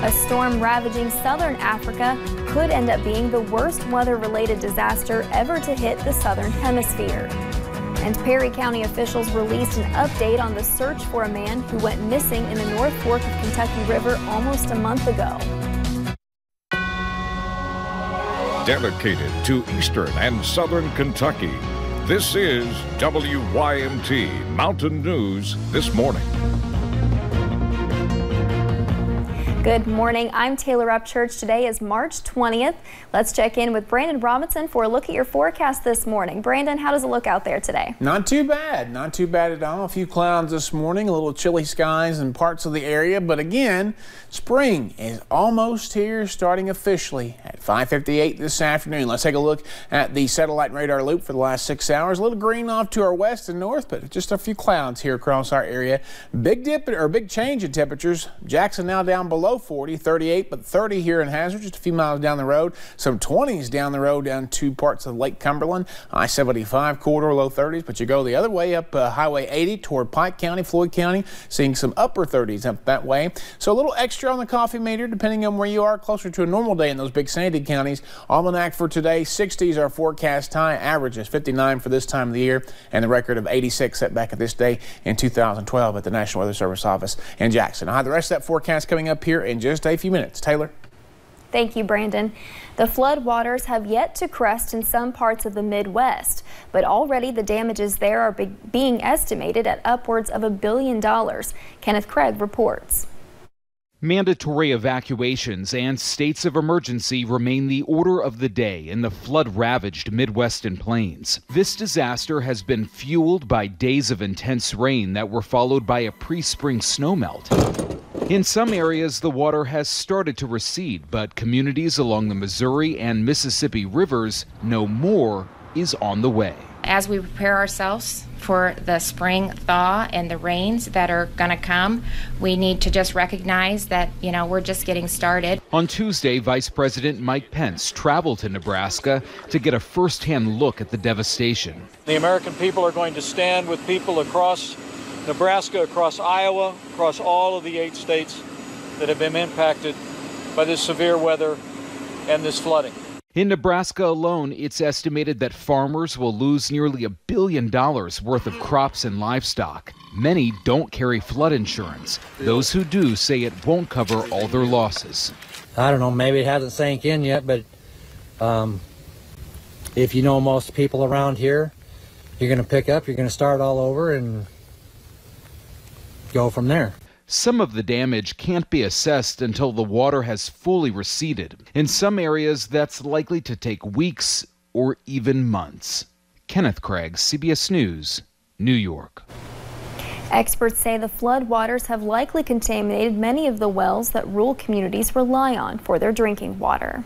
A storm ravaging southern Africa could end up being the worst weather-related disaster ever to hit the southern hemisphere. And Perry County officials released an update on the search for a man who went missing in the North Fork of Kentucky River almost a month ago. Dedicated to eastern and southern Kentucky, this is WYMT Mountain News This Morning. Good morning. I'm Taylor Upchurch. Today is March 20th. Let's check in with Brandon Robinson for a look at your forecast this morning. Brandon, how does it look out there today? Not too bad. Not too bad at all. A few clouds this morning, a little chilly skies in parts of the area. But again, spring is almost here, starting officially at 5:58 this afternoon. Let's take a look at the satellite radar loop for the last 6 hours. A little green off to our west and north, but just a few clouds here across our area. Big change in temperatures. Jackson now down below 40, 38, but 30 here in Hazard, just a few miles down the road. Some 20s down the road down to parts of Lake Cumberland. I-75 corridor, low 30s, but you go the other way up Highway 80 toward Pike County, Floyd County, seeing some upper 30s up that way. So a little extra on the coffee meter depending on where you are, closer to a normal day in those big sandy counties. Almanac for today, 60s are forecast high, average is 59 for this time of the year, and the record of 86 set back at this day in 2012 at the National Weather Service office in Jackson. I'll have the rest of that forecast coming up here in just a few minutes. Taylor? Thank you, Brandon. The flood waters have yet to crest in some parts of the Midwest, but already the damages there are being estimated at upwards of $1 billion. Kenneth Craig reports. Mandatory evacuations and states of emergency remain the order of the day in the flood-ravaged Midwestern plains. This disaster has been fueled by days of intense rain that were followed by a pre-spring snowmelt. In some areas, the water has started to recede, but communities along the Missouri and Mississippi rivers know more is on the way. As we prepare ourselves for the spring thaw and the rains that are going to come, we need to just recognize that, we're just getting started. On Tuesday, Vice President Mike Pence traveled to Nebraska to get a first-hand look at the devastation. The American people are going to stand with people across Nebraska, across Iowa, across all of the 8 states that have been impacted by this severe weather and this flooding. In Nebraska alone, it's estimated that farmers will lose nearly $1 billion worth of crops and livestock. Many don't carry flood insurance. Those who do say it won't cover all their losses. I don't know, maybe it hasn't sank in yet, but if you know most people around here, you're going to pick up, you're going to start all over and go from there. Some of the damage can't be assessed until the water has fully receded. In some areas, that's likely to take weeks or even months. Kenneth Craig, CBS News, New York. Experts say the flood waters have likely contaminated many of the wells that rural communities rely on for their drinking water.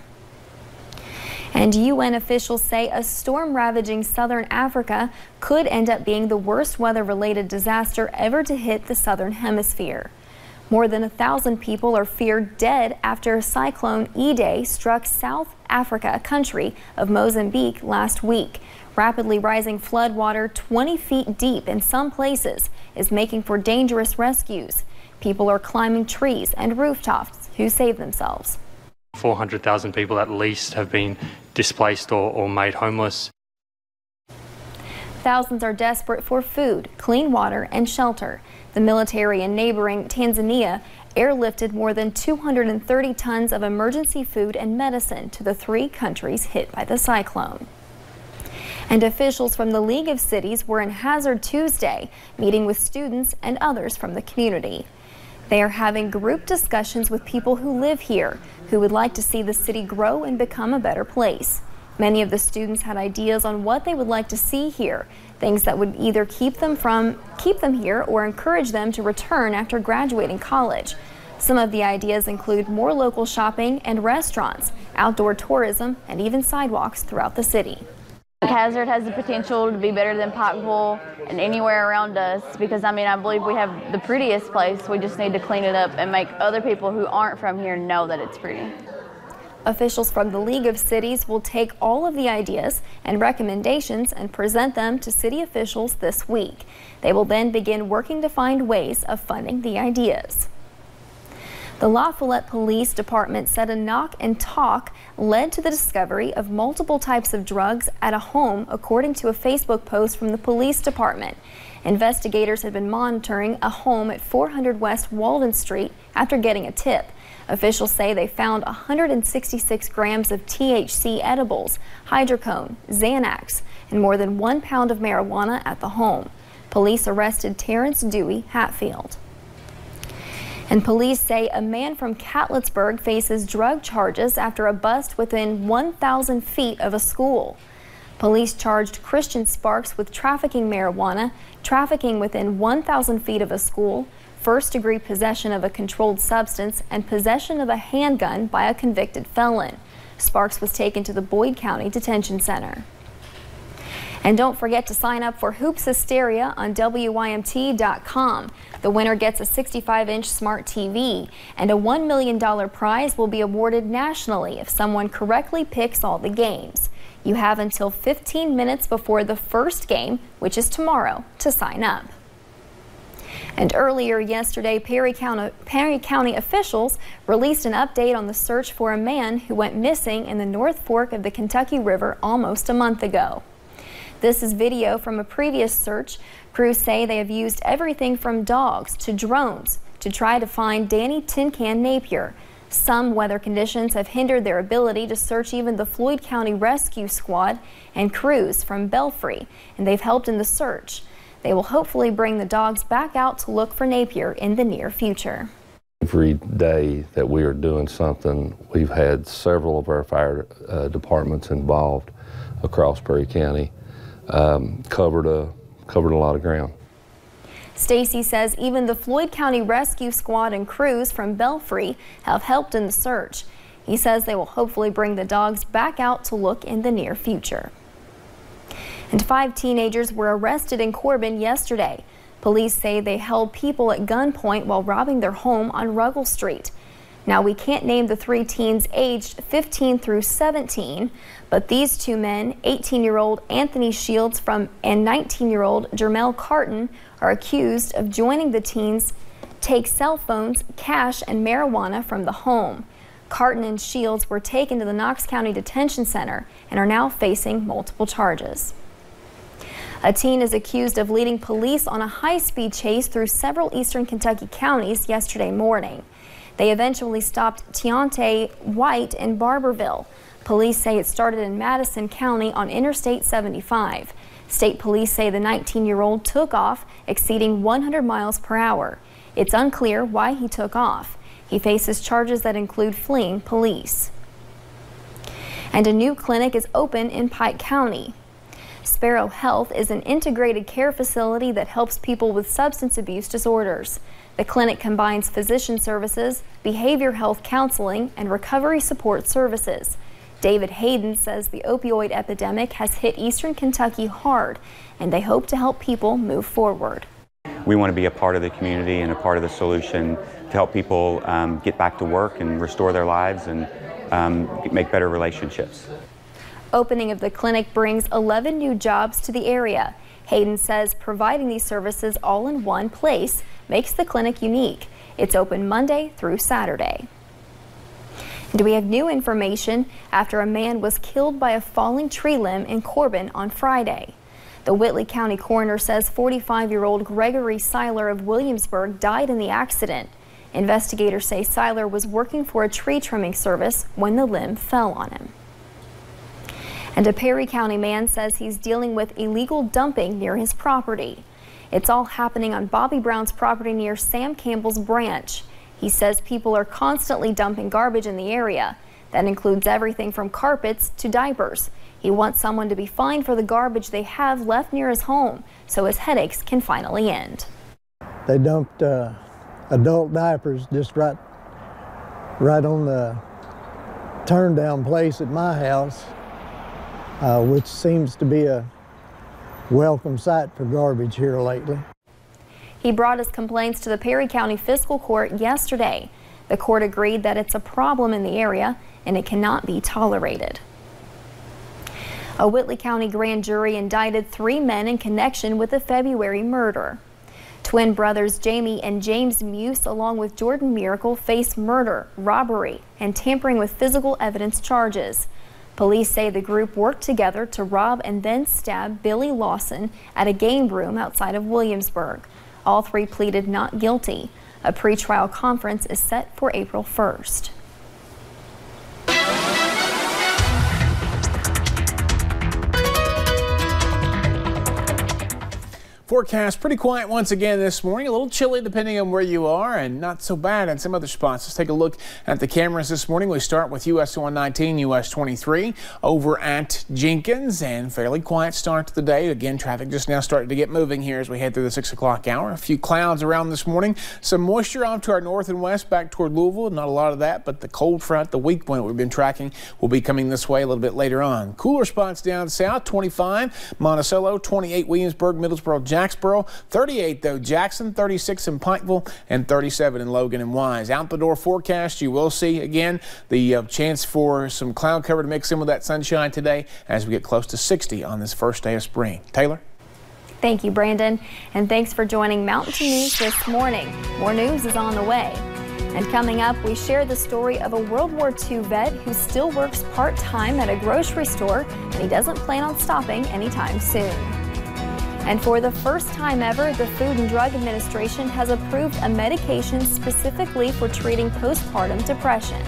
And UN officials say a storm ravaging southern Africa could end up being the worst weather-related disaster ever to hit the southern hemisphere. More than 1,000 people are feared dead after Cyclone Idai struck South Africa, country of Mozambique, last week. Rapidly rising floodwater 20 feet deep in some places is making for dangerous rescues. People are climbing trees and rooftops to save themselves. 400,000 people at least have been displaced or made homeless. Thousands are desperate for food, clean water, and shelter. The military in neighboring Tanzania airlifted more than 230 tons of emergency food and medicine to the 3 countries hit by the cyclone. And officials from the League of Cities were in Hazard Tuesday, meeting with students and others from the community. They are having group discussions with people who live here, who would like to see the city grow and become a better place. Many of the students had ideas on what they would like to see here, things that would either keep them here or encourage them to return after graduating college. Some of the ideas include more local shopping and restaurants, outdoor tourism, and even sidewalks throughout the city. Hazard has the potential to be better than Pikeville and anywhere around us because, I believe we have the prettiest place. We just need to clean it up and make other people who aren't from here know that it's pretty. Officials from the League of Cities will take all of the ideas and recommendations and present them to city officials this week. They will then begin working to find ways of funding the ideas. The La Follette Police Department said a knock and talk led to the discovery of multiple types of drugs at a home, according to a Facebook post from the police department. Investigators had been monitoring a home at 400 West Walden Street after getting a tip. Officials say they found 166 grams of THC edibles, hydrocone, Xanax, and more than 1 pound of marijuana at the home. Police arrested Terrence Dewey Hatfield. And police say a man from Catlettsburg faces drug charges after a bust within 1,000 feet of a school. Police charged Christian Sparks with trafficking marijuana, trafficking within 1,000 feet of a school, first-degree possession of a controlled substance, and possession of a handgun by a convicted felon. Sparks was taken to the Boyd County Detention Center. And don't forget to sign up for Hoops Hysteria on WYMT.com. The winner gets a 65-inch smart TV, and a $1 million prize will be awarded nationally if someone correctly picks all the games. You have until 15 minutes before the first game, which is tomorrow, to sign up. And earlier yesterday, Perry County officials released an update on the search for a man who went missing in the North Fork of the Kentucky River almost a month ago. This is video from a previous search. Crews say they have used everything from dogs to drones to try to find Danny Tin Can Napier. Some weather conditions have hindered their ability to search even the Floyd County Rescue Squad and crews from Belfry, and they've helped in the search. They will hopefully bring the dogs back out to look for Napier in the near future. Every day that we are doing something, we've had several of our fire departments involved across Perry County. Covered a lot of ground. Stacy says even the Floyd County Rescue Squad and crews from Belfry have helped in the search. He says they will hopefully bring the dogs back out to look in the near future. And 5 teenagers were arrested in Corbin yesterday. Police say they held people at gunpoint while robbing their home on Ruggles Street. Now, we can't name the 3 teens aged 15 through 17, but these 2 men, 18-year-old Anthony Shields and 19-year-old Jermel Carton, are accused of joining the teens take cell phones, cash, and marijuana from the home. Carton and Shields were taken to the Knox County Detention Center and are now facing multiple charges. A teen is accused of leading police on a high-speed chase through several eastern Kentucky counties yesterday morning. They eventually stopped Tiante White in Barberville. Police say it started in Madison County on Interstate 75. State police say the 19-year-old took off, exceeding 100 miles per hour. It's unclear why he took off. He faces charges that include fleeing police. And a new clinic is open in Pike County. Sparrow Health is an integrated care facility that helps people with substance abuse disorders. The clinic combines physician services, behavior health counseling, and recovery support services. David Hayden says the opioid epidemic has hit eastern Kentucky hard, and they hope to help people move forward. We want to be a part of the community and a part of the solution to help people get back to work and restore their lives and make better relationships. Opening of the clinic brings 11 new jobs to the area. Hayden says providing these services all in one place makes the clinic unique. It's open Monday through Saturday. And we have new information after a man was killed by a falling tree limb in Corbin on Friday. The Whitley County coroner says 45-year-old Gregory Seiler of Williamsburg died in the accident. Investigators say Seiler was working for a tree trimming service when the limb fell on him. And a Perry County man says he's dealing with illegal dumping near his property. It's all happening on Bobby Brown's property near Sam Campbell's branch. He says people are constantly dumping garbage in the area. That includes everything from carpets to diapers. He wants someone to be fined for the garbage they have left near his home so his headaches can finally end. They dumped adult diapers just right on the turn down place at my house, which seems to be a welcome sight for garbage here lately. He brought his complaints to the Perry County Fiscal Court yesterday. The court agreed that it's a problem in the area and it cannot be tolerated. A Whitley County grand jury indicted 3 men in connection with the February murder. Twin brothers Jamie and James Muse, along with Jordan Miracle, face murder, robbery, and tampering with physical evidence charges. Police say the group worked together to rob and then stab Billy Lawson at a game room outside of Williamsburg. All three pleaded not guilty. A pretrial conference is set for April 1st. Forecast pretty quiet once again this morning. A little chilly depending on where you are, and not so bad in some other spots. Let's take a look at the cameras this morning. We start with US 119, US 23 over at Jenkins, and fairly quiet start to the day. Again, traffic just now starting to get moving here as we head through the 6 o'clock hour. A few clouds around this morning. Some moisture off to our north and west back toward Louisville. Not a lot of that, but the cold front, the weak point we've been tracking, will be coming this way a little bit later on. Cooler spots down south, 25 Monticello, 28 Williamsburg, Middlesboro, Jacksboro, 38 though Jackson, 36 in Pikeville, and 37 in Logan and Wise. Out the door forecast, you will see again the chance for some cloud cover to mix in with that sunshine today as we get close to 60 on this first day of spring. Taylor? Thank you, Brandon, and thanks for joining Mountain 2 News this morning. More news is on the way. And coming up, we share the story of a World War II vet who still works part-time at a grocery store, and he doesn't plan on stopping anytime soon. And for the first time ever, the Food and Drug Administration has approved a medication specifically for treating postpartum depression.